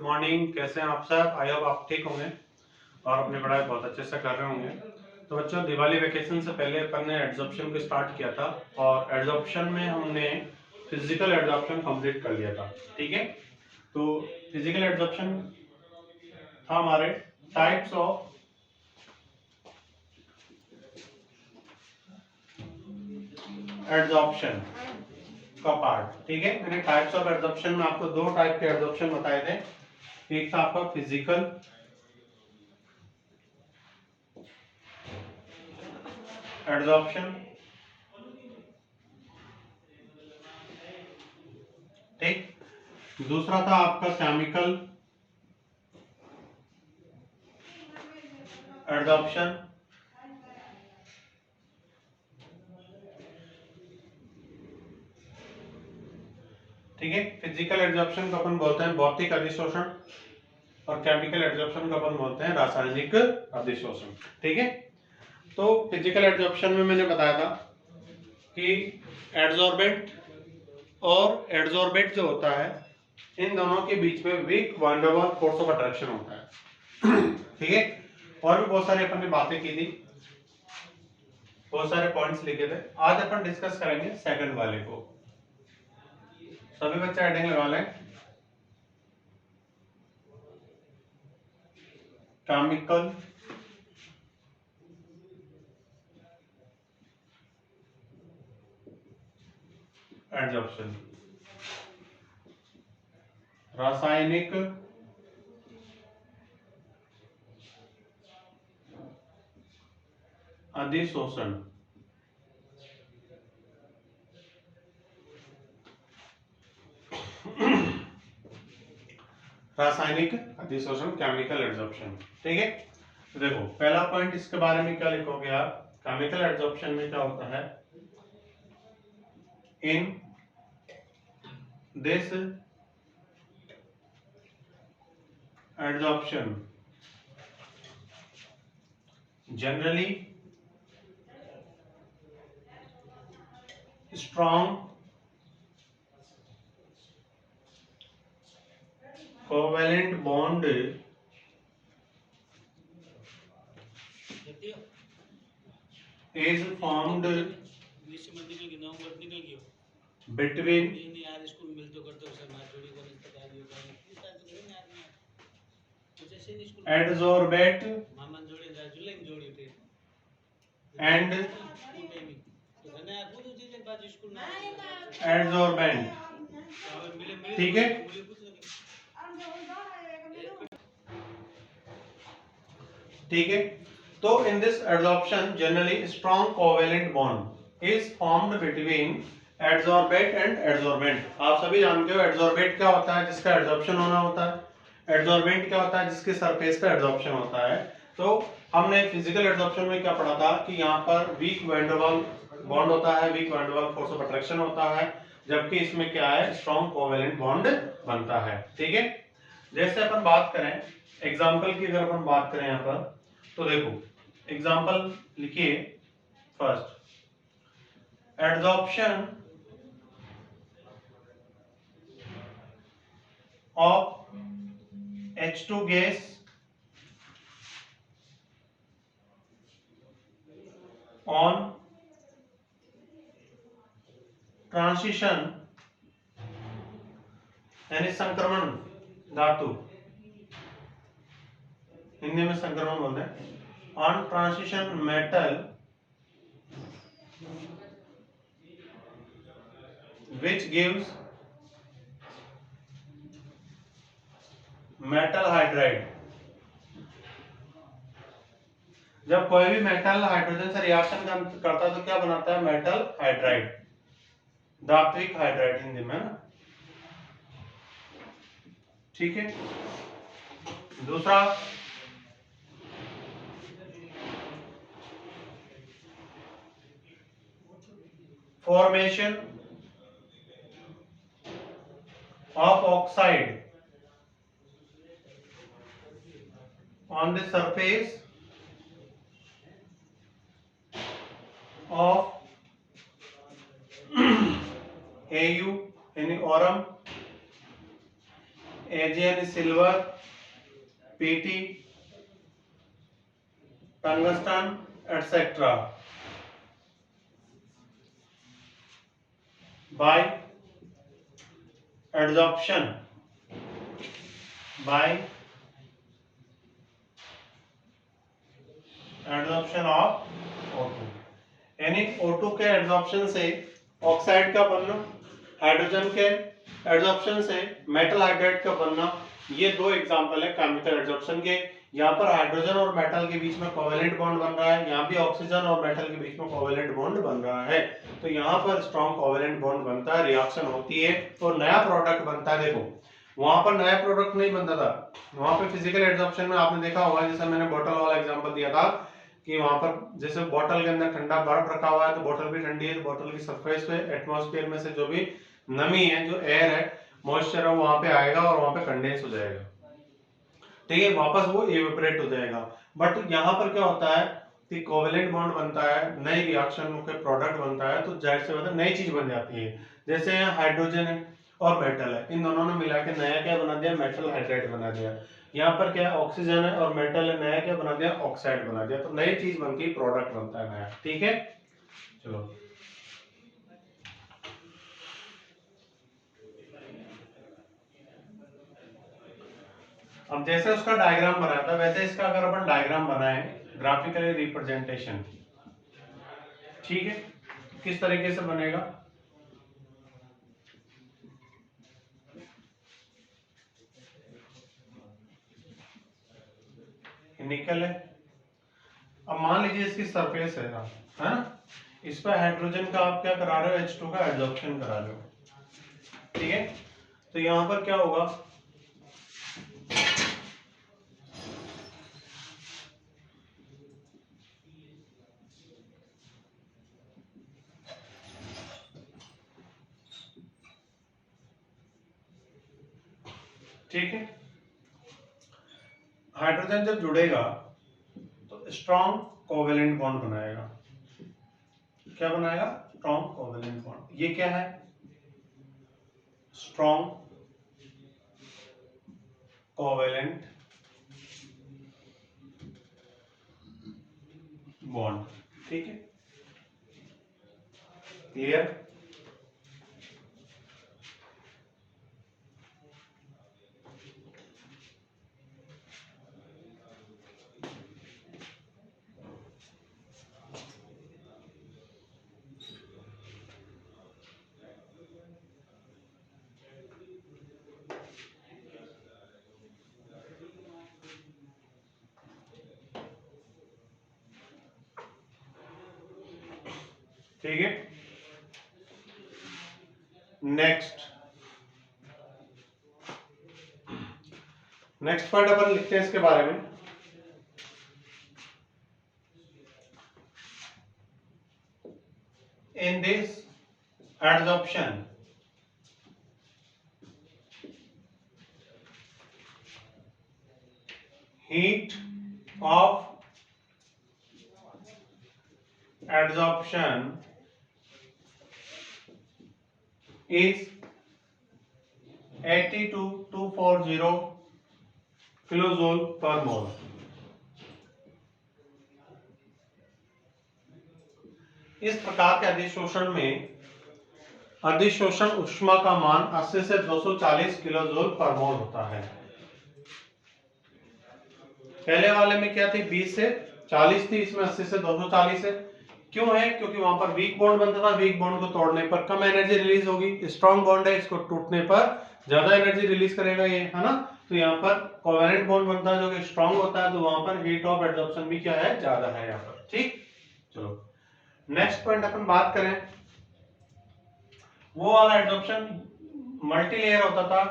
Morning. कैसे हैं आप सब? आई होप आप ठीक होंगे और अपनी पढ़ाई बहुत अच्छे से कर रहे होंगे। तो बच्चों, दिवाली वेकेशन से पहले अपन ने एड्जॉर्प्शन को स्टार्ट किया था और एड्जॉर्प्शन में हमने फिजिकल एड्जॉर्प्शन कंप्लीट कर लिया था। ठीक है, तो फिजिकल एड्जॉर्प्शन था हमारे टाइप्स ऑफ एड्जॉर्प्शन का पार्ट। ठीक है, मैंने टाइप्स ऑफ एड्जॉर्प्शन में आपको दो टाइप के एड्जॉर्प्शन बताए थे। एक था आपका फिजिकल एड्जॉर्प्शन, ठीक। दूसरा था आपका केमिकल एड्जॉर्प्शन। ठीक है, फिजिकल एड्जॉर्प्शन को अपन बोलते हैं भौतिक अधिशोषण और केमिकल एड्जॉर्प्शन को अपन बोलते हैं रासायनिक अधिशोषण। ठीक है, तो फिजिकल एड्जॉर्प्शन में मैंने बताया था कि एड्सॉर्बेंट और एड्सॉर्बेट जो होता है, इन दोनों के बीच में weak van der Waals force of attraction होता है। ठीक है, और भी बहुत सारी अपन ने बातें की थी, बहुत सारे पॉइंट्स लिखे थे। आज अपन डिस्कस करेंगे सेकंड वाले को। सभी बच्चे हेडिंग लगा लें, केमिकल एड्जॉर्प्शन, रासायनिक अधिशोषण। रासायनिक अधिशोषण, केमिकल एड्जॉर्प्शन। ठीक है, तो देखो पहला पॉइंट इसके बारे में क्या लिखोगे आप? केमिकल एड्जॉर्प्शन में क्या होता है? In this adsorption generally strong covalent bond is formed between adsorbate and adsorbent। ठीक है, ठीक है। तो in this adsorption generally strong covalent bond is formed between adsorbate and adsorbent. आप सभी जानते हो एड्सॉर्बेट क्या होता है, जिसका एड्सॉर्प्शन होना होता है। एड्सॉर्बेंट क्या होता है, जिसके सरफेस पे एड्सॉर्प्शन होता है। तो हमने फिजिकल एड्सॉर्प्शन में क्या पढ़ा था कि यहाँ पर weak van der Waals bond होता है, weak van der Waals force of attraction होता है, जबकि इसमें क्या है, स्ट्रॉन्ग कोवेलेंट बॉन्ड बनता है। ठीक है, जैसे अपन बात करें एग्जांपल की, अगर अपन बात करें यहाँ पर, तो देखो एग्जांपल लिखिए। First, adsorption of H2 gas on transition, यानी संक्रमण धातु, हिंदी में संक्रमण बोलते हैं, on transition metal which gives metal hydride. जब कोई भी मेटल हाइड्रोजन से रिएक्शन करता है तो क्या बनाता है? मेटल हाइड्राइड, धात्विक हाइड्राइड हिंदी में ना। ठीक है, दूसरा formation of oxide on the surface of AU यानी aurum, AgNC silver, PT, tungsten etcetera by adsorption of O2, यानी O2 के एडजॉर्प्शन से ऑक्साइड का बनना, हाइड्रोजन के एडजॉर्प्शन से मेटल हाइड्राइड का बनना, ये दो एग्जांपल है केमिकल एडजॉर्प्शन के। यहाँ पर हाइड्रोजन और मेटल के बीच में कोवेलेंट बॉन्ड बन रहा है, यहाँ भी ऑक्सीजन और मेटल के बीच में कोवेलेंट बॉन्ड बन रहा है। तो यहाँ पर स्ट्रॉन्ग कोवेलेंट बॉन्ड बनता है, रिएक्शन होती है और नया प्रोडक्ट बनता है। देखो वहां पर नया प्रोडक्ट नहीं बनता था, वहां पर फिजिकल एडजॉर्प्शन में आपने देखा होगा, जैसे मैंने बोतल वाला एग्जांपल दिया था कि वहां पर जैसे बोतल के अंदर ठंडा बर्फ रखा हुआ है तो बोतल भी ठंडी है, तो बोतल की सरफेस पे एटमॉस्फेयर में से जो भी नमी है, जो एयर है, मॉइस्चर है, वहां पे आएगा और वहां पे कंडेंस हो जाएगा, ठीक है, वापस वो इवेपोरेट हो जाएगा। बट यहाँ पर क्या होता है कि कोवेलेंट बॉन्ड बनता है, नई रिएक्शन के प्रोडक्ट बनता है, तो जाहिर सी बात है नई चीज बन जाती है। जैसे हाइड्रोजन है और मेटल है, इन दोनों ने मिला के नया क्या बना दिया, मेटल हाइड्राइड बना दिया। यहाँ पर क्या ऑक्सीजन है और मेटल है, नया क्या बना दिया, ऑक्साइड बना दिया। तो नई चीज बनती है, प्रोडक्ट बनता है नया, ठीक है। चलो अब जैसे उसका डायग्राम बनाया था वैसे इसका अगर अपन डायग्राम बनाए, ग्राफिकली रिप्रेजेंटेशन, ठीक है, किस तरीके से बनेगा, निकल है। अब मान लीजिए इसकी सरफेस है ना, इस पर हाइड्रोजन का आप क्या करा रहे हो, H2 का एडजॉर्प्शन करा रहे हो, ठीक है। तो यहां पर क्या होगा, ठीक है, हाइड्रोजन जब जुड़ेगा तो स्ट्रॉन्ग कोवेलेंट बॉन्ड बनाएगा। क्या बनाएगा, स्ट्रॉन्ग कोवेलेंट बॉन्ड। ये क्या है, स्ट्रॉन्ग कोवेलेंट बॉन्ड, ठीक है, क्लियर। ठीक है, नेक्स्ट पॉइंट अपन लिखते हैं इसके बारे में। In this adsorption heat of adsorption is 80 to 240 kilojoule पर मोल। इस प्रकार के अधिशोषण में अधिशोषण ऊष्मा का मान 80 से 240 किलोजूल पर मोल होता है। पहले वाले में क्या थी, 20 से 40 थी, इसमें 80 से 240 है। क्यों है, क्योंकि वहां पर वीक बॉन्ड बनता था, वीक बॉन्ड को तोड़ने पर कम एनर्जी रिलीज होगी, स्ट्रॉन्ग बॉन्ड है, इसको टूटने पर ज्यादा एनर्जी रिलीज करेगा ये, है ना। तो यहाँ पर कोवेलेंट बॉन्ड बनता है जो कि स्ट्रॉन्ग होता है, तो वहां पर हीट ऑफ एडसॉर्प्शन भी क्या है, ज्यादा है यहाँ पर, ठीक। चलो नेक्स्ट पॉइंट अपन बात करें, वो वाला एडसॉर्प्शन मल्टी लेयर होता था,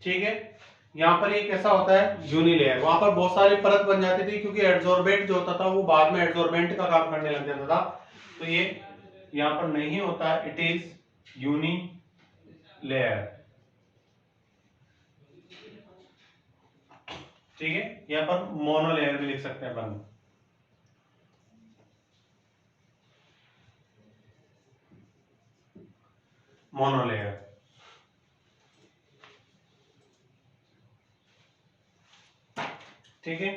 ठीक है। यहाँ पर ये कैसा होता है, यूनिलेयर, वहां पर बहुत सारी परत बन जाती थी क्योंकि एडसोर्बेंट जो होता था वो बाद में एडसोर्बेंट का काम करने लग जाता था। तो ये यहाँ पर नहीं होता, इट इज यूनिलेयर, ठीक है। यहाँ पर मोनोलेयर भी लिख सकते हैं अपन, मोनोलेयर। ठीक है।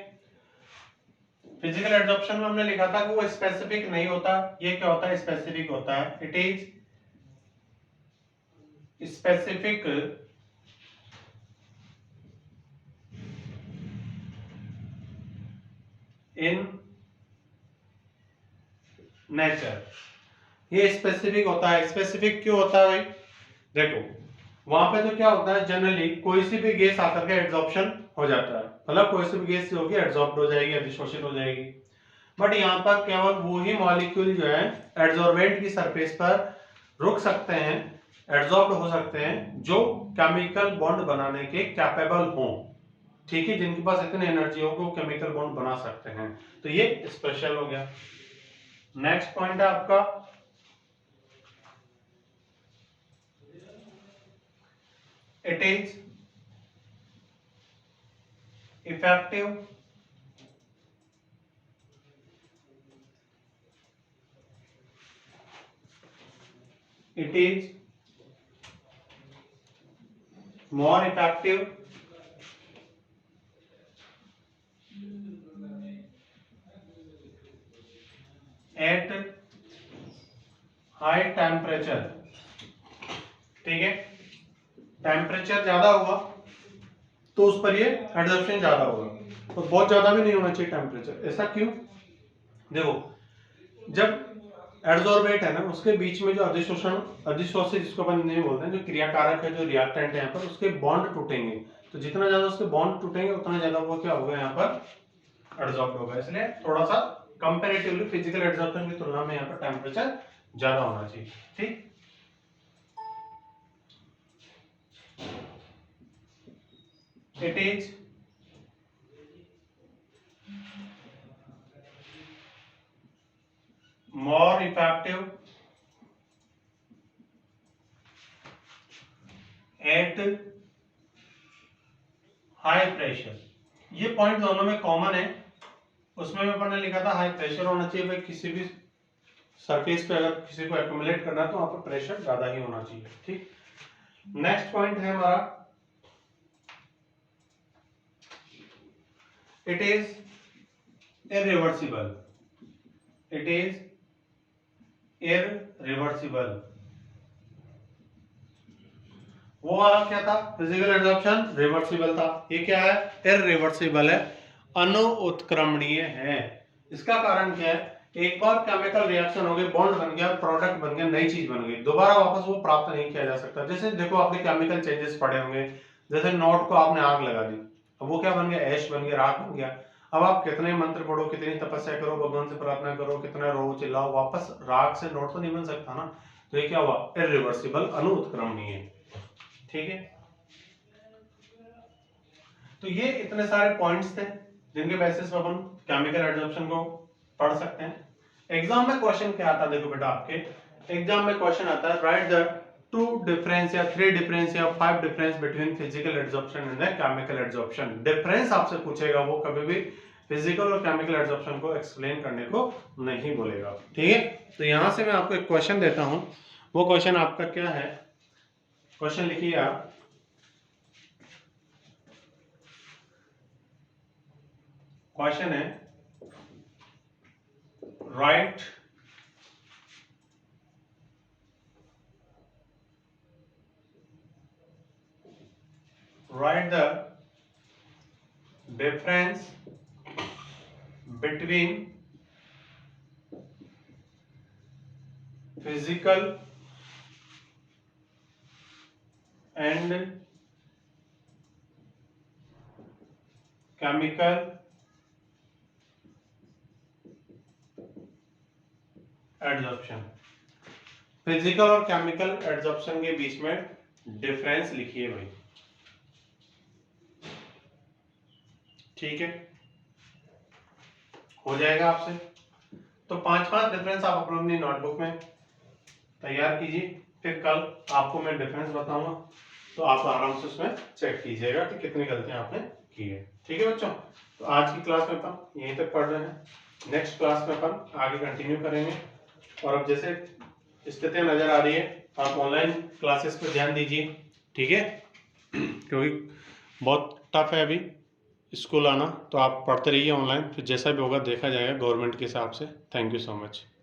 फिजिकल एड्सॉर्प्शन में हमने लिखा था कि वो स्पेसिफिक नहीं होता, ये क्या होता है, स्पेसिफिक होता है। It is specific in nature. ये स्पेसिफिक होता है। स्पेसिफिक क्यों होता है भाई, देखो वहां पे तो क्या होता है, जनरली कोई सी भी गैस आकर के एड्सॉर्प्शन हो जाता है, मतलब कोई सी भी गैस जो होगी एड्सॉर्ब्ड हो जाएगी, अधिशोषित हो जाएगी। बट यहाँ पर केवल वो ही मॉलिक्यूल जो है एड्सॉर्बेंट की सरफेस पर रुक सकते हैं, एड्सॉर्ब्ड हो सकते हैं, जो केमिकल बॉन्ड बनाने के कैपेबल हों, ठीक है, जिनके पास इतनी एनर्जी हो कि वो केमिकल बॉन्ड बना सकते हैं। तो ये स्पेशल हो गया। नेक्स्ट पॉइंट है आपका it is effective it is more effective at high temperature, ठीक है, टेम्परेचर ज्यादा होगा तो उस पर ये एड्सॉर्प्शन ज्यादा होगा, तो बहुत ज्यादा भी नहीं होना चाहिए टेम्परेचर। ऐसा क्यों, देखो जब एड्सॉर्बेट है ना, उसके बीच में जो अधिशोषण, अधिशोषित जिसको अपन नहीं बोलते हैं, जो क्रियाकारक है, जो रिएक्टेंट है यहाँ पर, उसके बॉन्ड टूटेंगे, तो जितना ज्यादा उसके बॉन्ड टूटेंगे उतना ज्यादा वो क्या होगा, यहाँ पर एड्सॉर्ब होगा। इसलिए थोड़ा सा कंपैरेटिवली फिजिकल एड्सॉर्प्शन की तुलना में यहाँ पर टेम्परेचर ज्यादा होना चाहिए, ठीक। It is more effective at high pressure। ये पॉइंट दोनों में कॉमन है, उसमें भी अपन ने लिखा था हाई प्रेशर होना चाहिए भाई, किसी भी सरफेस पे अगर किसी को एक्यूमुलेट करना है तो वहां पर प्रेशर ज्यादा ही होना चाहिए, ठीक। नेक्स्ट पॉइंट है हमारा it is irreversible. It is irreversible. वो वाला क्या था, फिजिकल एड्सॉर्प्शन रिवर्सिबल था, ये क्या है, इररिवर्सिबल है, अनुत्क्रमणीय है। इसका कारण क्या है, एक बार केमिकल रिएक्शन हो गई, बॉन्ड बन गया, प्रोडक्ट बन गया, नई चीज बन गई, दोबारा वापस वो प्राप्त नहीं किया जा सकता। जैसे देखो आपने केमिकल चेंजेस पढ़े होंगे, जैसे नोट को आपने आग लगा दी, अब वो क्या बन गया, ऐश बन गया, राख बन गया। अब आप कितने मंत्र पढ़ो, कितनी तपस्या करो, भगवान से प्रार्थना करो, कितना रो चिल्लाओ, वापस राख से नोट तो नहीं बन सकता ना। तो ये क्या हुआ, इररिवर्सिबल, अनुत्क्रमणीय, ठीक है। तो ये इतने सारे पॉइंट्स थे जिनके बेसिस पर अपन केमिकल एड्सॉर्प्शन को पढ़ सकते हैं। एग्जाम में क्वेश्चन क्या आता है, देखो बेटा आपके एग्जाम में क्वेश्चन आता है, राइट द 2 डिफरेंस या 3 डिफरेंस या 5 difference between physical adsorption and the chemical adsorption. Difference आपसे पूछेगा, वो कभी भी फिजिकल और केमिकल एड्सॉर्प्शन को एक्सप्लेन करने को नहीं बोलेगा, ठीक है। तो यहां से मैं आपको एक क्वेश्चन देता हूं, वो क्वेश्चन आपका क्या है, क्वेश्चन लिखिए आप, क्वेश्चन है right the difference between physical and chemical adsorption. Physical और केमिकल एड्सॉर्प्शन के बीच में डिफरेंस लिखिए भाई, ठीक है, हो जाएगा आपसे। तो 5-5 डिफरेंस आप अपनी नोटबुक में तैयार कीजिए, फिर कल आपको मैं डिफरेंस बताऊंगा, तो आप आराम से उसमें चेक कीजिएगा कि कितनी गलतियां आपने की है, ठीक है बच्चों। तो आज की क्लास में अपन यहीं तक पढ़ रहे हैं, नेक्स्ट क्लास में अपन आगे कंटिन्यू करेंगे। और अब जैसे स्थितियां नजर आ रही है, आप ऑनलाइन क्लासेस पर ध्यान दीजिए, ठीक है, क्योंकि बहुत टफ है अभी स्कूल आना, तो आप पढ़ते रहिए ऑनलाइन, फिर जैसा भी होगा देखा जाएगा गवर्नमेंट के हिसाब से। Thank you so much.